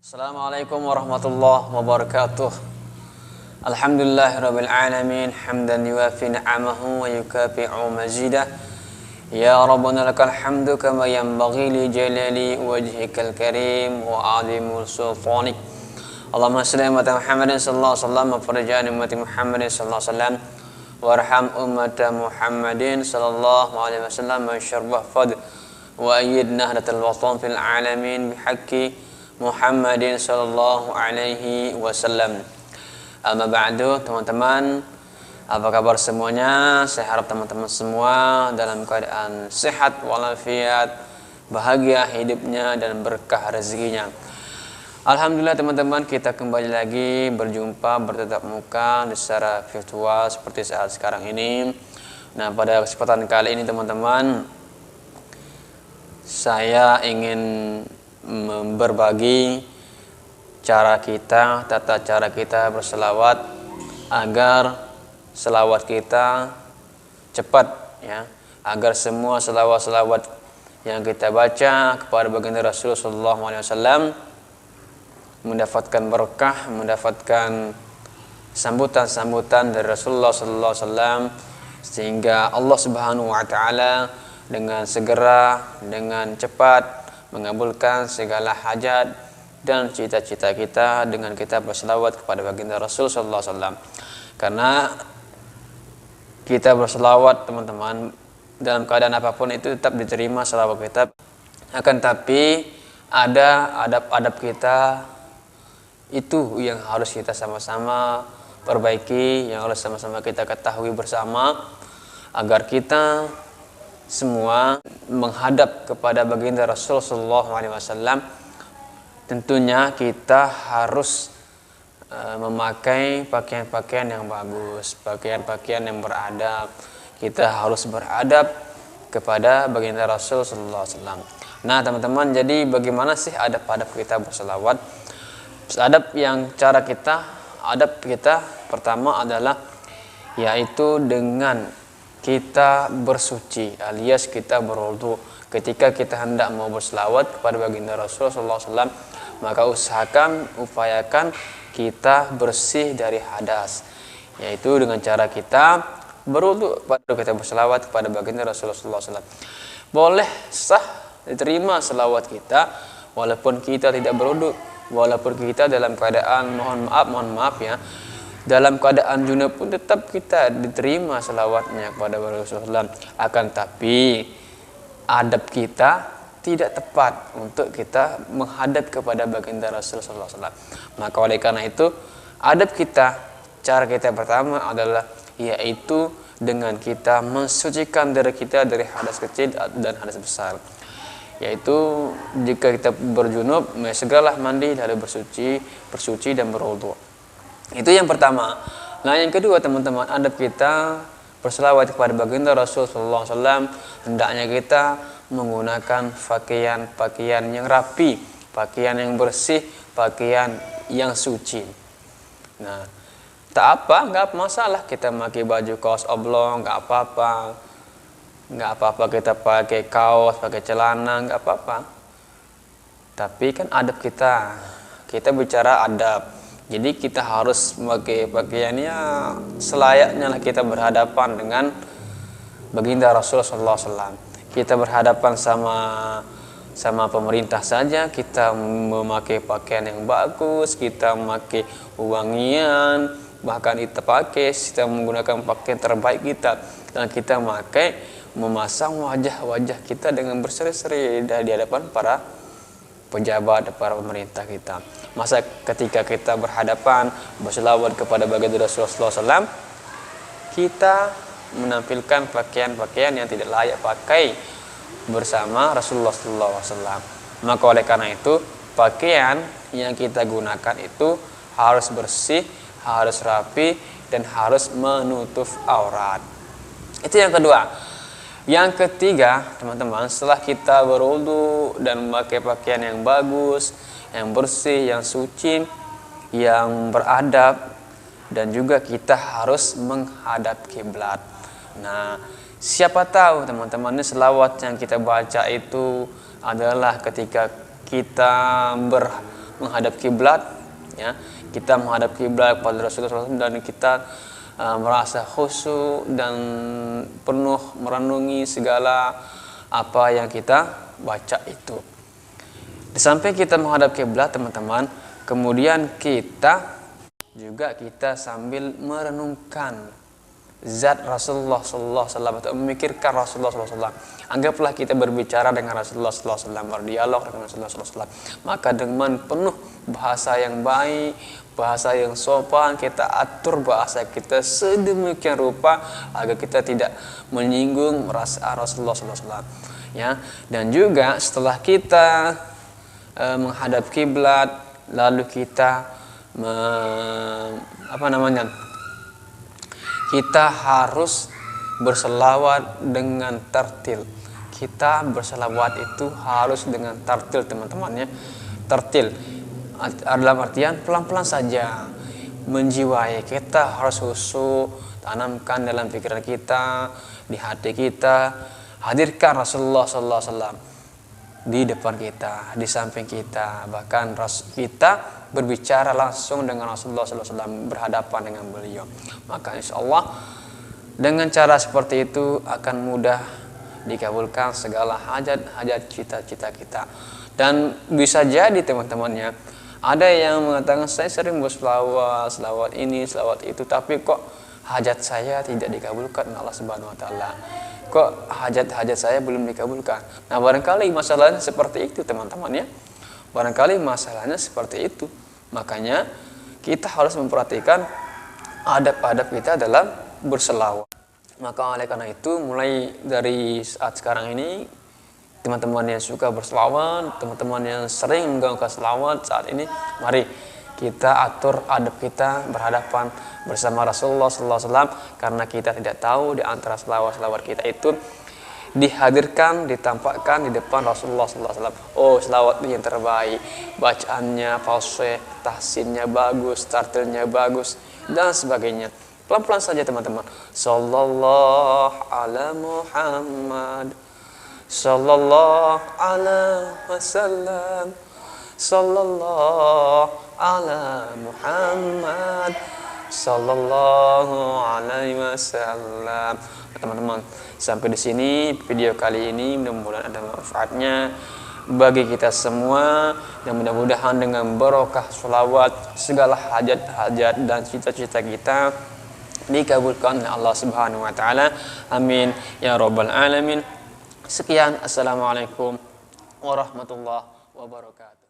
Assalamualaikum warahmatullahi wabarakatuh. Alhamdulillahirabbil alamin hamdan yuwafi ni'amahu wa yukafi'u mazidah. Ya Rabbana lakal hamdu kama yanbaghi li jalali wajhikal karim wa 'azimul sultanik. Allahumma shalli ala Muhammadin sallallahu alaihi wasallam wa farij ummati Muhammadin sallallahu alaihi wasallam warham ummata Muhammadin sallallahu alaihi wasallam wa syarrah fad wa ayyidna hadatal watan fil alamin bihaqqi Muhammadin sallallahu alaihi wasallam. Amma ba'du, teman-teman, apa kabar semuanya? Saya harap teman-teman semua dalam keadaan sehat walafiat, bahagia hidupnya dan berkah rezekinya. Alhamdulillah teman-teman, kita kembali lagi berjumpa bertatap muka secara virtual seperti saat sekarang ini. Nah, pada kesempatan kali ini teman-teman, saya ingin berbagi tata cara kita berselawat agar selawat kita cepat, ya, agar semua selawat-selawat yang kita baca kepada baginda Rasulullah SAW mendapatkan berkah, mendapatkan sambutan-sambutan dari Rasulullah SAW, sehingga Allah Subhanahu wa Ta'ala dengan segera, dengan cepat mengabulkan segala hajat dan cita-cita kita dengan kita berselawat kepada baginda Rasul sallallahu alaihi wasallam. Karena kita berselawat teman-teman dalam keadaan apapun itu tetap diterima selawat kita. Akan tapi ada adab-adab kita itu yang harus kita sama-sama perbaiki, yang harus sama-sama kita ketahui bersama agar kita semua menghadap kepada baginda Rasul sallallahu alaihi wasallam. Tentunya kita harus memakai pakaian-pakaian yang bagus, pakaian-pakaian yang beradab. Kita harus beradab kepada baginda Rasul sallallahu alaihi wasallam. Nah, teman-teman, jadi bagaimana sih adab-adab kita berselawat? Adab kita pertama adalah yaitu dengan kita bersuci alias kita berwudu. Ketika kita hendak mau berselawat kepada baginda Rasul sallallahu alaihi wasallam, maka upayakan kita bersih dari hadas, yaitu dengan cara kita berwudu pada kita berselawat kepada baginda Rasulullah SAW. Boleh sah diterima selawat kita walaupun kita tidak berwudu, walaupun kita dalam keadaan mohon maaf ya, dalam keadaan junub pun tetap kita diterima selawatnya kepada Rasulullah. Akan tapi adab kita tidak tepat untuk kita menghadap kepada baginda Rasulullah SAW. Maka oleh karena itu adab kita, cara kita pertama adalah yaitu dengan kita mensucikan diri kita dari hadas kecil dan hadas besar. Yaitu jika kita berjunub, segeralah mandi lalu bersuci dan berwudu. Itu yang pertama. Nah, yang kedua teman-teman, adab kita berselawat kepada baginda Rasulullah SAW, hendaknya kita menggunakan pakaian yang rapi, pakaian yang bersih, pakaian yang suci. Nah, nggak masalah kita pakai baju kaos oblong, nggak apa-apa kita pakai kaos, pakai celana, nggak apa-apa. Tapi kan adab kita bicara adab. Jadi kita harus memakai pakaiannya selayaknya lah kita berhadapan dengan baginda Rasulullah SAW. Kita berhadapan sama pemerintah saja, kita memakai pakaian yang bagus, kita memakai wangian, bahkan kita menggunakan pakaian terbaik kita, dan kita memasang wajah-wajah kita dengan berseri-seri di hadapan para pejabat, para pemerintah kita. Masa ketika kita berhadapan berselawat kepada baginda Rasulullah SAW, kita menampilkan pakaian-pakaian yang tidak layak pakai bersama Rasulullah SAW. Maka oleh karena itu pakaian yang kita gunakan itu harus bersih, harus rapi, dan harus menutup aurat. Itu yang kedua. Yang ketiga teman-teman, setelah kita berwudu dan memakai pakaian yang bagus, yang bersih, yang suci, yang beradab, dan juga kita harus menghadap kiblat. Nah, siapa tahu teman-teman, ini selawat yang kita baca itu adalah ketika kita menghadap kiblat, ya. Kita menghadap kiblat pada Rasulullah SAW dan kita merasa khusyuk dan penuh merenungi segala apa yang kita baca itu. Di samping kita menghadap kiblat, teman-teman, kemudian kita sambil merenungkan zat Rasulullah SAW atau memikirkan Rasulullah SAW. Anggaplah kita berbicara dengan Rasulullah SAW, berdialog dengan Rasulullah SAW. Maka dengan penuh bahasa yang baik, bahasa yang sopan, kita atur bahasa kita sedemikian rupa agar kita tidak menyinggung perasaan Rasulullah SAW. Ya, dan juga setelah kita menghadap kiblat, lalu kita kita harus berselawat dengan tartil. Kita berselawat itu harus dengan tartil, teman-temannya. Tartil dalam artian pelan-pelan saja, menjiwai. Kita harus khusyuk, tanamkan dalam pikiran kita, di hati kita, hadirkan Rasulullah SAW di depan kita, di samping kita, bahkan kita berbicara langsung dengan Rasulullah SAW, berhadapan dengan beliau. Maka insya Allah dengan cara seperti itu akan mudah dikabulkan segala hajat-hajat cita-cita kita. Dan bisa jadi teman-temannya, ada yang mengatakan saya sering berselawat, selawat ini, selawat itu, tapi kok hajat saya tidak dikabulkan oleh Allah Subhanahu Wa Taala. Kok hajat-hajat saya belum dikabulkan? Nah, barangkali masalahnya seperti itu, teman-teman, ya. Barangkali masalahnya seperti itu. Makanya kita harus memperhatikan adab-adab kita dalam berselawat. Maka oleh karena itu, mulai dari saat sekarang ini, teman-teman yang suka berselawat, teman-teman yang sering menggaungkan selawat saat ini, mari kita atur adab kita berhadapan bersama Rasulullah SAW, karena kita tidak tahu di antara selawat-selawat kita itu dihadirkan, ditampakkan di depan Rasulullah SAW. Oh, selawat yang terbaik, bacaannya fasih, tahsinnya bagus, tartilnya bagus, dan sebagainya. Pelan-pelan saja, teman-teman. Sallallahu ala Muhammad, sallallahu ala wasallam, sallallahu ala Muhammad, sallallahu alaihi wasallam. Teman-teman, sampai di sini video kali ini, mudah-mudahan ada manfaatnya bagi kita semua, dan mudah-mudahan dengan barokah sholawat segala hajat-hajat dan cita-cita kita dikabulkan oleh Allah Subhanahu Wa Taala. Amin ya Rabbal Alamin. Sekian, assalamualaikum warahmatullahi wabarakatuh.